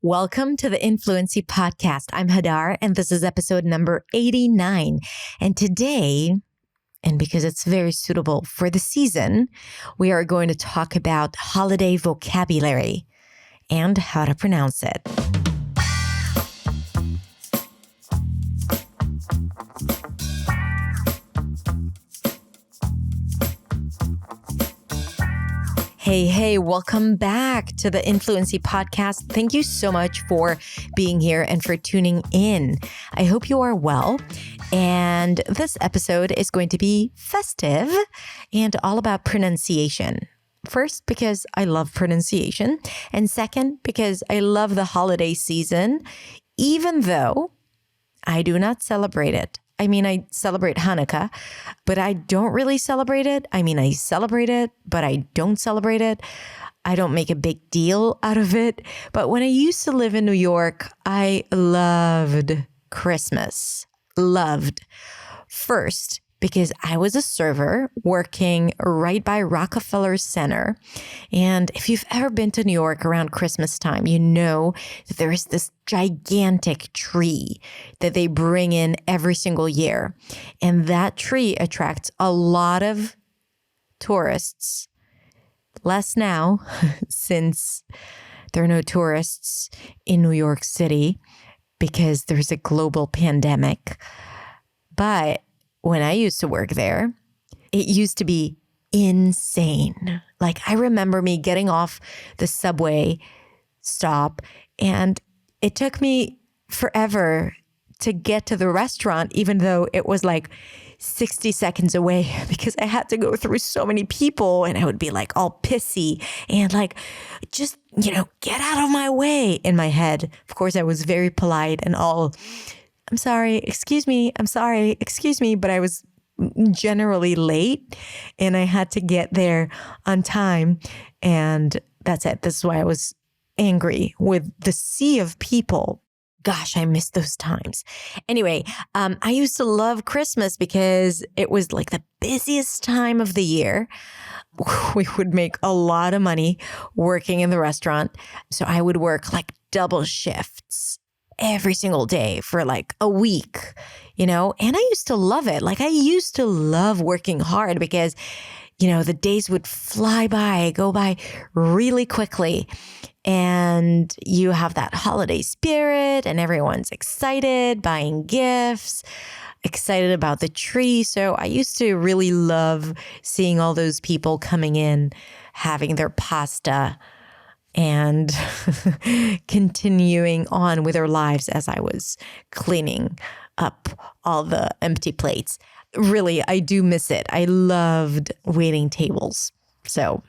Welcome to the Influency Podcast. I'm Hadar, and this is episode number 89. And today, and because it's very suitable for the season, we are going to talk about holiday vocabulary and how to pronounce it. Hey, welcome back to the Influency Podcast. Thank you so much for being here and for tuning in. I hope you are well. And this episode is going to be festive and all about pronunciation. First, because I love pronunciation. And second, because I love the holiday season, even though I do not celebrate it. I mean, I celebrate Hanukkah, but I don't really celebrate it. I mean, I celebrate it, but I don't celebrate it. I don't make a big deal out of it. But when I used to live in New York, I loved Christmas. Loved. First, because I was a server working right by Rockefeller Center. And if you've ever been to New York around Christmas time, you know that there is this gigantic tree that they bring in every single year. And that tree attracts a lot of tourists. Less now, since there are no tourists in New York City because there's a global pandemic. But when I used to work there, it used to be insane. Like, I remember me getting off the subway stop, and it took me forever to get to the restaurant, even though it was like 60 seconds away, because I had to go through so many people, and I would be like all pissy and like, just, get out of my way in my head. Of course, I was very polite and all, I'm sorry, excuse me, I'm sorry, excuse me, but I was generally late and I had to get there on time. And that's it. This is why I was angry with the sea of people. Gosh, I miss those times. Anyway, I used to love Christmas because it was like the busiest time of the year. We would make a lot of money working in the restaurant. So I would work like double shifts every single day for like a week, and I used to love it. Like, I used to love working hard because, the days would fly by, go by really quickly. And you have that holiday spirit and everyone's excited, buying gifts, excited about the tree. So I used to really love seeing all those people coming in, having their pasta, and continuing on with their lives as I was cleaning up all the empty plates. Really, I do miss it. I loved waiting tables. So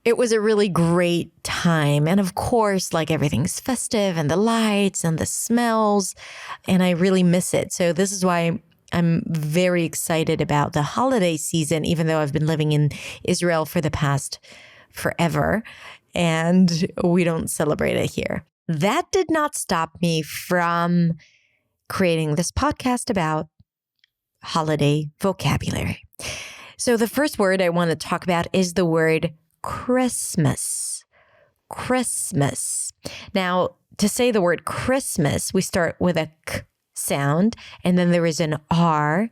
it was a really great time. And of course, like, everything's festive and the lights and the smells, and I really miss it. So this is why I'm very excited about the holiday season, even though I've been living in Israel for the past forever. And we don't celebrate it here. That did not stop me from creating this podcast about holiday vocabulary. So the first word I want to talk about is the word Christmas. Christmas. Now, to say the word Christmas, we start with a K sound, and then there is an R,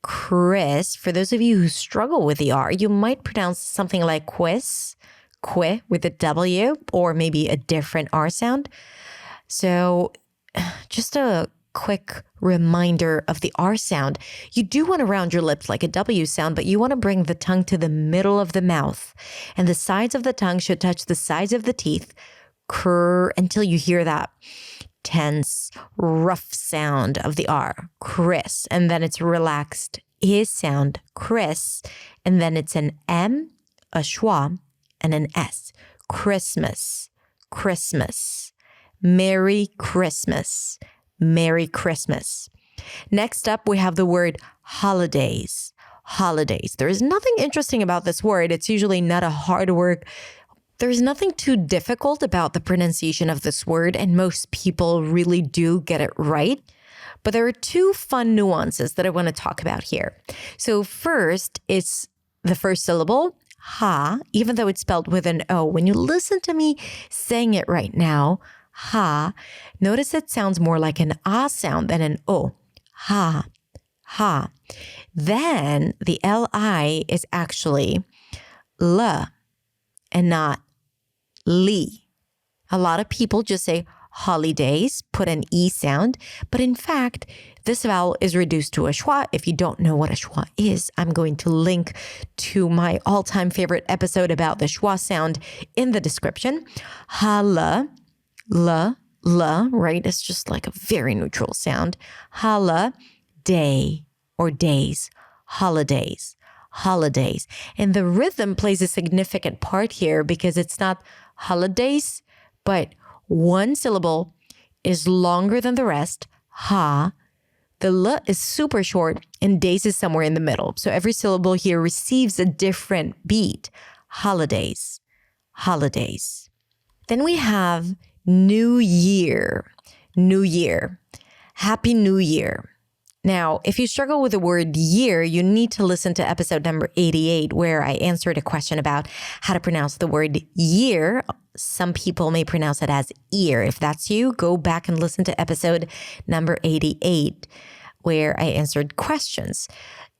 Chris. For those of you who struggle with the R, you might pronounce something like quiz, qui with a W, or maybe a different R sound. So just a quick reminder of the R sound. You do want to round your lips like a W sound, but you want to bring the tongue to the middle of the mouth, and the sides of the tongue should touch the sides of the teeth, until you hear that tense, rough sound of the R, Chris, and then it's relaxed is sound, Chris, and then it's an M, a schwa, and an S. Christmas, Christmas, Merry Christmas, Merry Christmas. Next up, we have the word holidays. Holidays. There is nothing interesting about this word. It's usually not a hard word. There's nothing too difficult about the pronunciation of this word, and most people really do get it right. But there are two fun nuances that I want to talk about here. So first, it's the first syllable, ha, even though it's spelled with an O. When you listen to me saying it right now, ha. Notice it sounds more like an ah sound than an o. Ha, ha. Then the li is actually l and not li. A lot of people just say holidays, put an e sound, but in fact, this vowel is reduced to a schwa. If you don't know what a schwa is, I'm going to link to my all-time favorite episode about the schwa sound in the description. Hala, la, right? It's just like a very neutral sound. Hala, day or days, holidays, holidays. And the rhythm plays a significant part here because it's not holidays, but one syllable is longer than the rest, ha. The l is super short and days is somewhere in the middle. So every syllable here receives a different beat. Holidays, holidays. Then we have New Year, New Year. Happy New Year. Now, if you struggle with the word year, you need to listen to episode number 88, where I answered a question about how to pronounce the word year. Some people may pronounce it as ear. If that's you, go back and listen to episode number 88, where I answered questions.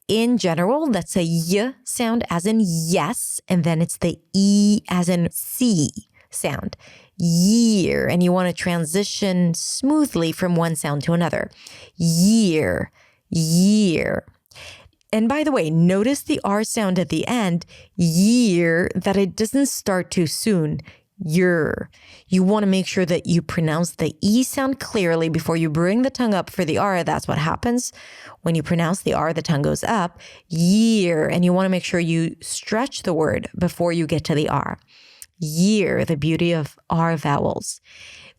In general, that's a y sound as in yes, and then it's the e as in C sound. Year, and you want to transition smoothly from one sound to another. Year, year. And by the way, notice the R sound at the end, year, that it doesn't start too soon. Year. You want to make sure that you pronounce the E sound clearly before you bring the tongue up for the R. That's what happens. When you pronounce the R, the tongue goes up. Year. And you want to make sure you stretch the word before you get to the R. Year, the beauty of R vowels.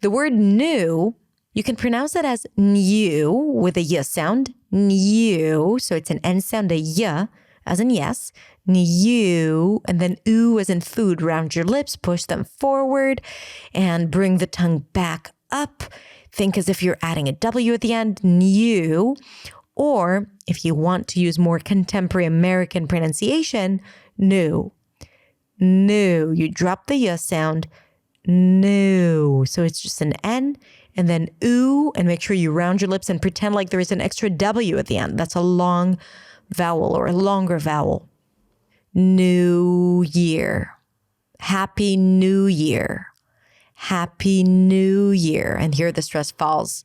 The word new, you can pronounce it as new with a y sound, new. So it's an N sound, a y as in yes, new, and then oo as in food. Round your lips, push them forward, and bring the tongue back up. Think as if you're adding a W at the end, new. Or if you want to use more contemporary American pronunciation, new. New. You drop the y sound, new. So it's just an N and then oo, and make sure you round your lips and pretend like there is an extra W at the end. That's a long vowel or a longer vowel. New Year. Happy New Year. Happy New Year. And here the stress falls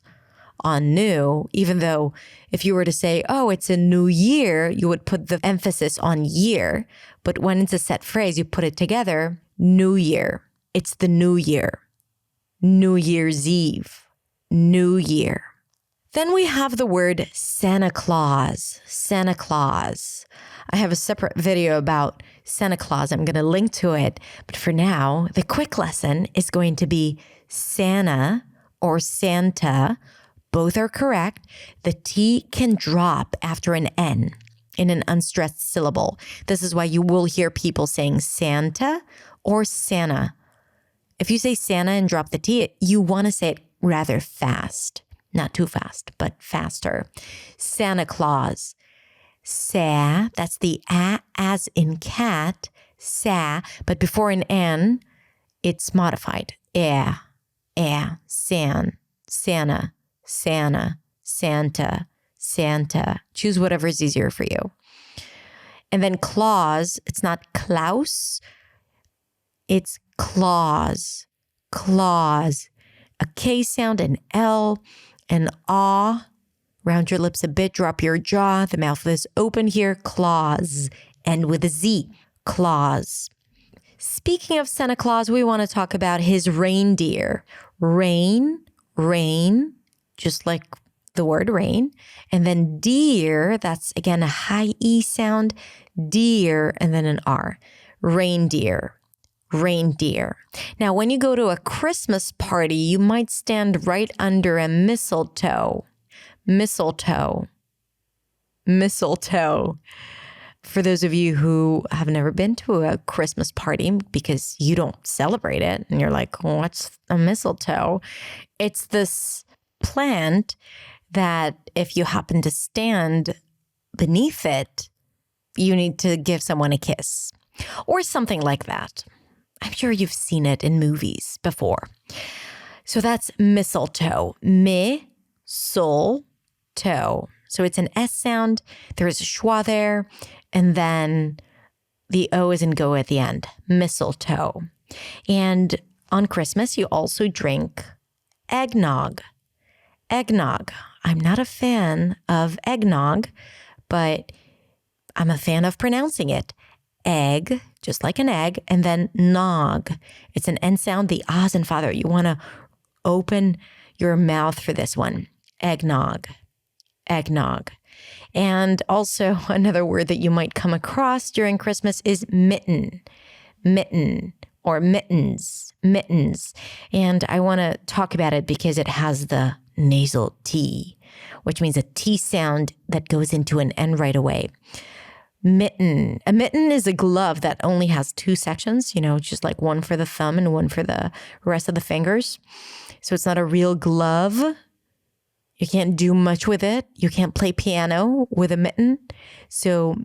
on new, even though if you were to say, oh, it's a new year, you would put the emphasis on year. But when it's a set phrase, you put it together, New Year. It's the new year. New Year's Eve. New Year. Then we have the word Santa Claus. Santa Claus. I have a separate video about Santa Claus. I'm going to link to it. But for now, the quick lesson is going to be Santa or Santa. Both are correct. The T can drop after an N in an unstressed syllable. This is why you will hear people saying Santa or Santa. If you say Santa and drop the T, you want to say it rather fast. Not too fast, but faster. Santa Claus. Sa, that's the a as in cat, sa, but before an N, it's modified. San, Santa, Santa, Santa, Santa. Choose whatever is easier for you. And then Claus, it's not Klaus, it's Claus, Claus. A K sound, an L, an ah. Round your lips a bit, drop your jaw. The mouth is open here, Claus. And with a Z, Claus. Speaking of Santa Claus, we want to talk about his reindeer. Rain, just like the word rain. And then deer, that's again a high E sound, deer, and then an R. Reindeer. Reindeer. Now, when you go to a Christmas party, you might stand right under a mistletoe. Mistletoe. Mistletoe. For those of you who have never been to a Christmas party because you don't celebrate it and you're like, what's a mistletoe? It's this plant that if you happen to stand beneath it, you need to give someone a kiss or something like that. I'm sure you've seen it in movies before. So that's mistletoe. Mi-sul-toe. So it's an S sound. There is a schwa there. And then the O is in go at the end. Mistletoe. And on Christmas, you also drink eggnog. Eggnog. I'm not a fan of eggnog, but I'm a fan of pronouncing it. Egg, just like an egg, and then nog. It's an N sound, the ahs and father. You want to open your mouth for this one. Eggnog. Eggnog. And also another word that you might come across during Christmas is mitten. Mitten or mittens. Mittens. And I want to talk about it because it has the nasal T, which means a T sound that goes into an N right away. Mitten. A mitten is a glove that only has two sections, just like one for the thumb and one for the rest of the fingers. So it's not a real glove. You can't do much with it. You can't play piano with a mitten. So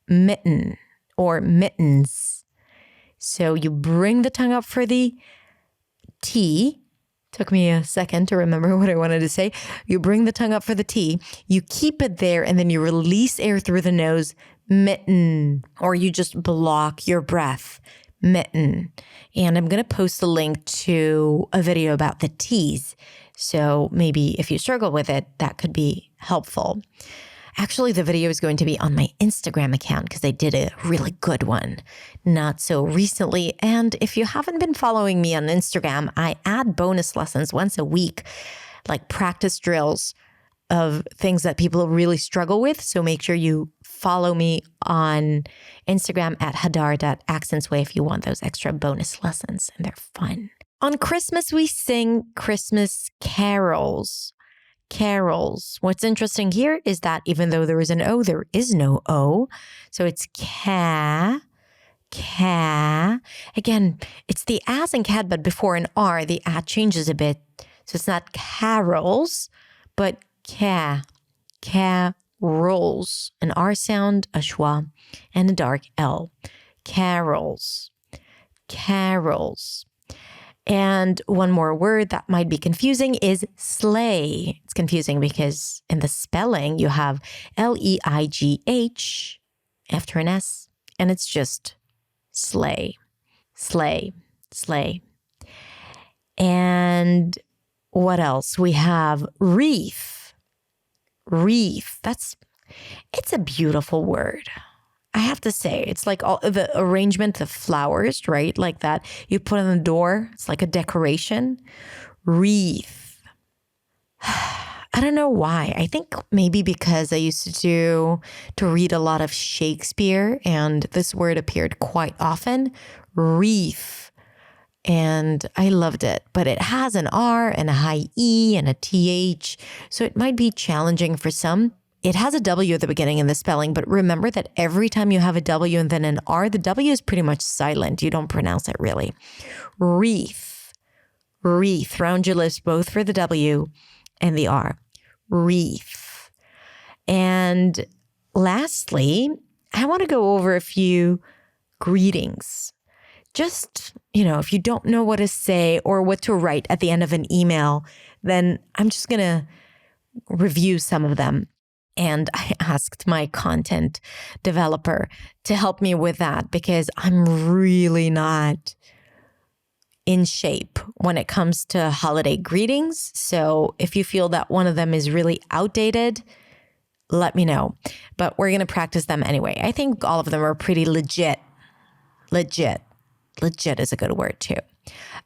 mitten or mittens. So you bring the tongue up for the T. Took me a second to remember what I wanted to say. You bring the tongue up for the T. You keep it there and then you release air through the nose. Mitten. Or you just block your breath. Mitten. And I'm going to post a link to a video about the T's. So maybe if you struggle with it, that could be helpful. Actually, the video is going to be on my Instagram account because I did a really good one not so recently. And if you haven't been following me on Instagram, I add bonus lessons once a week, like practice drills of things that people really struggle with. So make sure you follow me on Instagram at hadar.accentsway if you want those extra bonus lessons, and they're fun. On Christmas, we sing Christmas carols. Carols. What's interesting here is that even though there is an O, there is no O. So it's ca. Again, it's the as and cad, but before an R, the A changes a bit. So it's not carols, but carols. An R sound, a schwa, and a dark L. Carols. Carols. And one more word that might be confusing is sleigh. It's confusing because in the spelling, you have Leigh after an S, and it's just sleigh, sleigh, sleigh. And what else? We have wreath. Wreath. It's a beautiful word. I have to say, it's like all the arrangement of flowers, right? Like that you put on the door. It's like a decoration. Wreath. I don't know why. I think maybe because I used to read a lot of Shakespeare and this word appeared quite often. Wreath. And I loved it. But it has an R and a high E and a TH. So it might be challenging for some. It has a W at the beginning in the spelling, but remember that every time you have a W and then an R, the W is pretty much silent. You don't pronounce it really. Wreath. Wreath. Round your lips both for the W and the R. Wreath. And lastly, I want to go over a few greetings. Just, if you don't know what to say or what to write at the end of an email, then I'm just going to review some of them. And I asked my content developer to help me with that because I'm really not in shape when it comes to holiday greetings. So if you feel that one of them is really outdated, let me know. But we're going to practice them anyway. I think all of them are pretty legit. Legit. Legit is a good word too.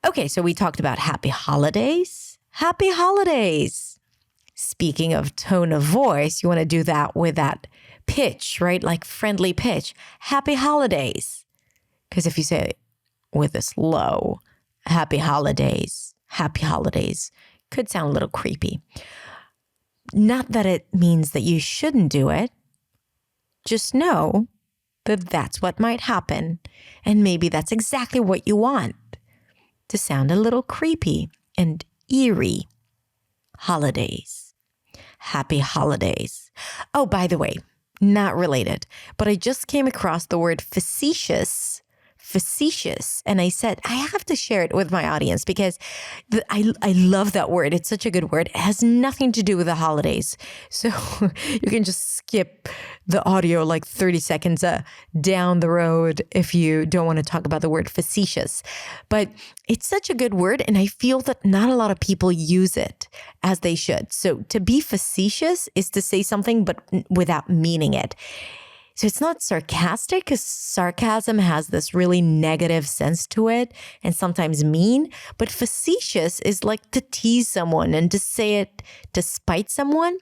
Okay, so we talked about happy holidays. Happy holidays. Speaking of tone of voice, you want to do that with that pitch, right? Like friendly pitch. Happy holidays. Because if you say it with this low, happy holidays, could sound a little creepy. Not that it means that you shouldn't do it. Just know that that's what might happen. And maybe that's exactly what you want. To sound a little creepy and eerie. Holidays. Happy holidays. Oh, by the way, not related, but I just came across the word facetious facetious. And I said, I have to share it with my audience because I love that word. It's such a good word. It has nothing to do with the holidays. So you can just skip the audio like 30 seconds down the road if you don't want to talk about the word facetious. But it's such a good word, and I feel that not a lot of people use it as they should. So to be facetious is to say something but without meaning it. So it's not sarcastic, because sarcasm has this really negative sense to it and sometimes mean, but facetious is like to tease someone and to say it to spite someone,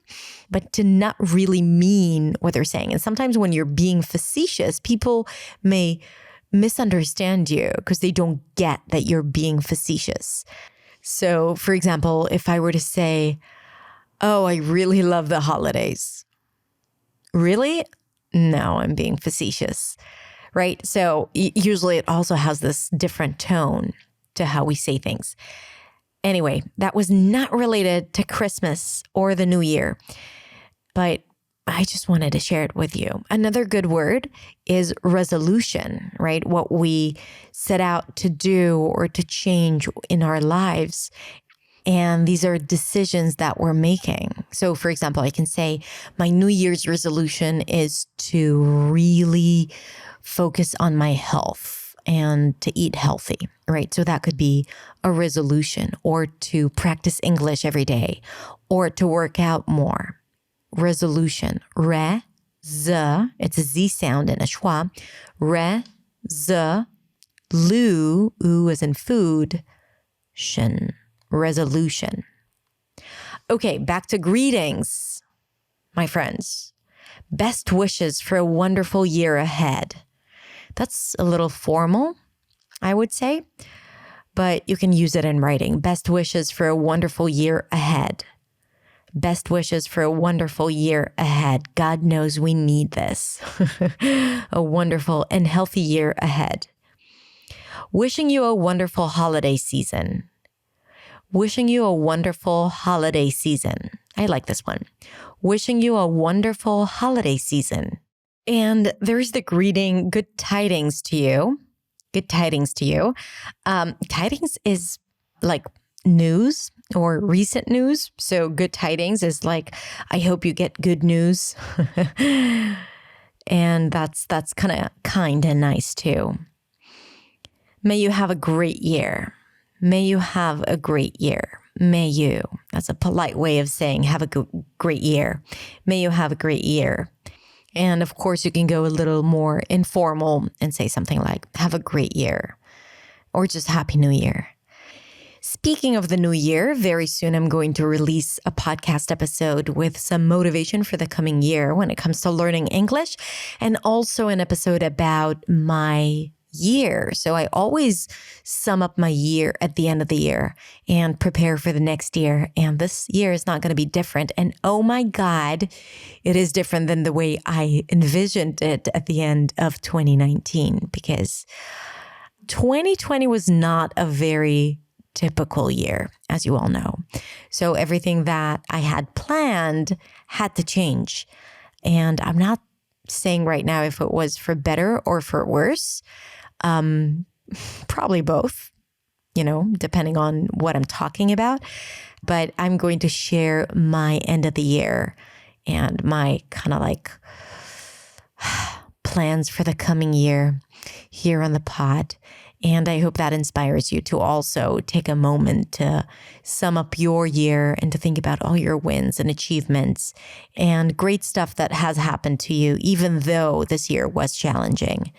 but to not really mean what they're saying. And sometimes when you're being facetious, people may misunderstand you because they don't get that you're being facetious. So for example, if I were to say, oh, I really love the holidays. Really? No, I'm being facetious, right? So usually it also has this different tone to how we say things. Anyway, that was not related to Christmas or the New Year, but I just wanted to share it with you. Another good word is resolution, right? What we set out to do or to change in our lives. And these are decisions that we're making. So for example, I can say my New Year's resolution is to really focus on my health and to eat healthy, right? So that could be a resolution, or to practice English every day, or to work out more. Resolution. Re, z, it's a Z sound and a schwa. Re, z, lu, u as in food, shen. Resolution. Okay, back to greetings, my friends. Best wishes for a wonderful year ahead. That's a little formal, I would say, but you can use it in writing. Best wishes for a wonderful year ahead. Best wishes for a wonderful year ahead. God knows we need this. A wonderful and healthy year ahead. Wishing you a wonderful holiday season. Wishing you a wonderful holiday season. I like this one. Wishing you a wonderful holiday season. And there's the greeting, good tidings to you. Good tidings to you. Tidings is like news or recent news. So good tidings is like, I hope you get good news. And that's kind and nice too. May you have a great year. May you have a great year. May you. That's a polite way of saying have a great year. May you have a great year. And of course, you can go a little more informal and say something like, have a great year, or just Happy New Year. Speaking of the new year, very soon I'm going to release a podcast episode with some motivation for the coming year when it comes to learning English, and also an episode about my year. So I always sum up my year at the end of the year and prepare for the next year. And this year is not going to be different. And oh my God, it is different than the way I envisioned it at the end of 2019, because 2020 was not a very typical year, as you all know. So everything that I had planned had to change. And I'm not saying right now if it was for better or for worse. Probably both, depending on what I'm talking about. But I'm going to share my end of the year and my kind of like plans for the coming year here on the pod. And I hope that inspires you to also take a moment to sum up your year and to think about all your wins and achievements and great stuff that has happened to you, even though this year was challenging.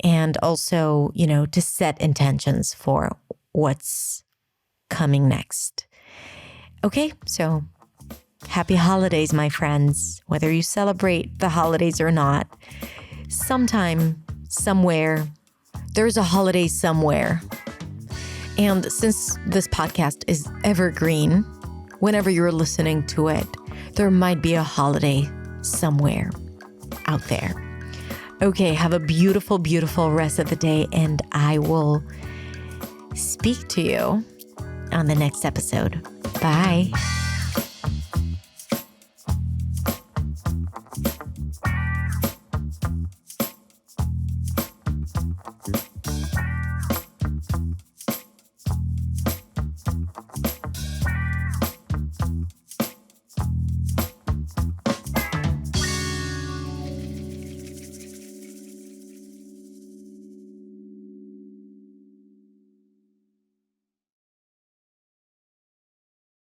And also, to set intentions for what's coming next. Okay, so happy holidays, my friends. Whether you celebrate the holidays or not, sometime, somewhere, there's a holiday somewhere. And since this podcast is evergreen, whenever you're listening to it, there might be a holiday somewhere out there. Okay, have a beautiful, beautiful rest of the day, and I will speak to you on the next episode. Bye.